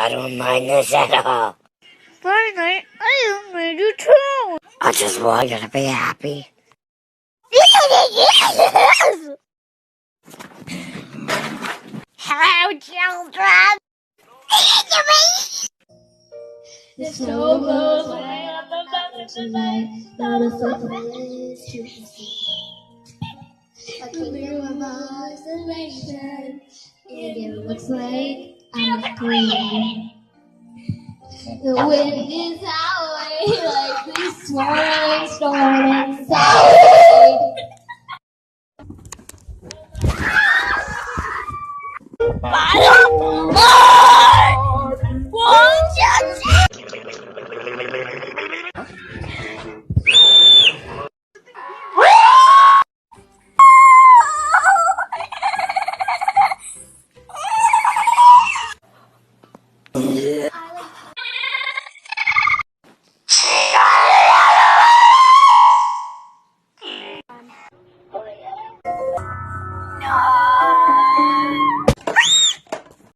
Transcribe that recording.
I don't mind this at all. Finally, I don't mind you too. I just want you to be happy. Hello, children. The snow blows away on the mountain tonight. Not a soul is to be seen. Like a mirror of Mars and rain, it looks like I'm green. The wind is howling like this swirling storm inside. Lord, won't you No.